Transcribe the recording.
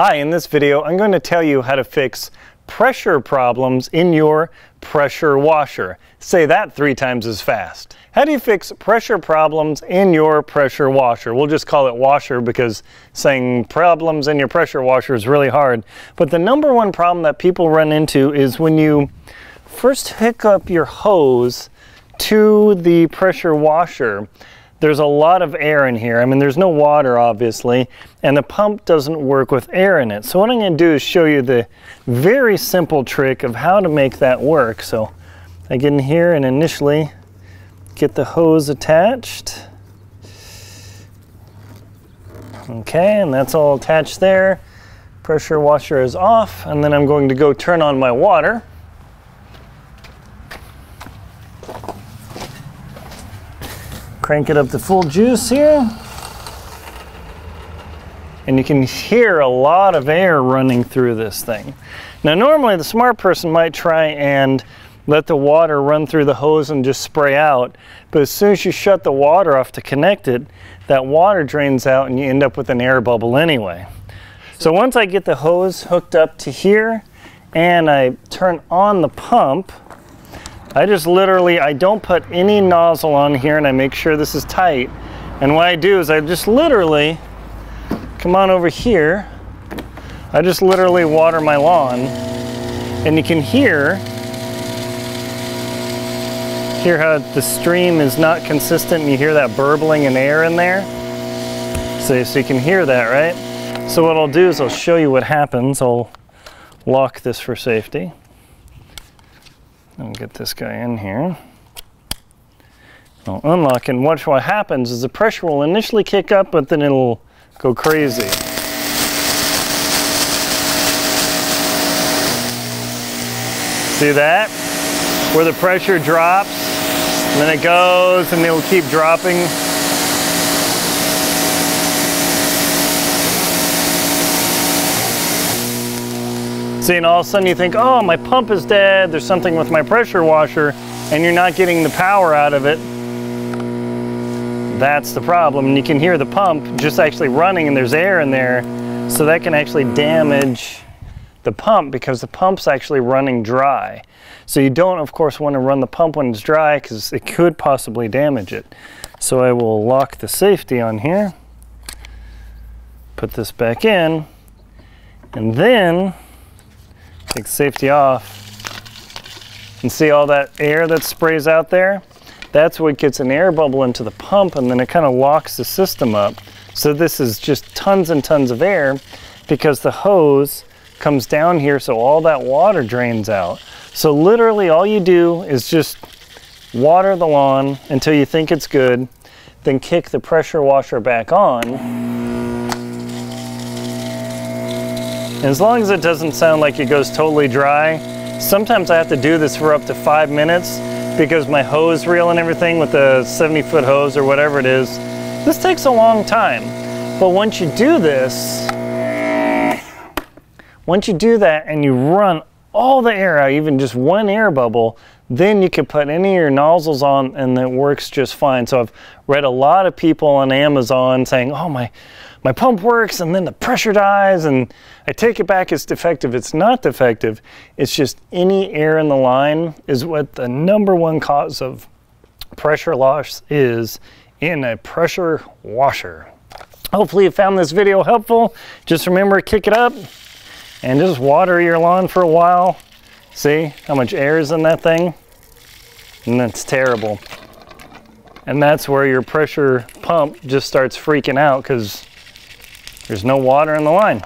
Hi, in this video I'm going to tell you how to fix pressure problems in your pressure washer. Say that 3 times as fast. How do you fix pressure problems in your pressure washer? We'll just call it washer because saying problems in your pressure washer is really hard. But the number one problem that people run into is when you first hook up your hose to the pressure washer. There's a lot of air in here. I mean, there's no water, obviously, and the pump doesn't work with air in it. So what I'm going to do is show you the very simple trick of how to make that work. So I get in here and initially get the hose attached. Okay, and that's all attached there. Pressure washer is off, and then I'm going to go turn on my water. Crank it up to full juice here. And you can hear a lot of air running through this thing. Now normally the smart person might try and let the water run through the hose and just spray out. But as soon as you shut the water off to connect it, that water drains out and you end up with an air bubble anyway. So once I get the hose hooked up to here and I turn on the pump, I just literally, I don't put any nozzle on here and I make sure this is tight. And what I do is I just literally come on over here. I just literally water my lawn, and you can hear how the stream is not consistent, and you hear that burbling and air in there. So you can hear that, right? So what I'll do is I'll show you what happens. I'll lock this for safety. And get this guy in here. I'll unlock and watch what happens is the pressure will initially kick up, but then it'll go crazy. See that? Where the pressure drops, and then it goes, and it'll keep dropping. See, and all of a sudden you think, oh, my pump is dead, there's something with my pressure washer, and you're not getting the power out of it. That's the problem. And you can hear the pump just actually running and there's air in there, so that can actually damage the pump because the pump's actually running dry. So you don't, of course, want to run the pump when it's dry because it could possibly damage it. So I will lock the safety on here, put this back in, and then take safety off, and see all that air that sprays out there? That's what gets an air bubble into the pump, and then it kind of locks the system up. So this is just tons and tons of air because the hose comes down here, so all that water drains out. So literally all you do is just water the lawn until you think it's good, then kick the pressure washer back on. As long as it doesn't sound like it goes totally dry. Sometimes I have to do this for up to 5 minutes because my hose reel and everything with the 70-foot hose or whatever it is, this takes a long time. But once you do this, once you do that and you run all the air out, even just one air bubble, then you can put any of your nozzles on and it works just fine. So I've read a lot of people on Amazon saying, oh, my pump works and then the pressure dies, and I take it back, it's defective. It's not defective. It's just any air in the line is what the #1 cause of pressure loss is in a pressure washer. Hopefully you found this video helpful. Just remember, kick it up and just water your lawn for a while. See how much air is in that thing? And that's terrible. And that's where your pressure pump just starts freaking out because there's no water in the line.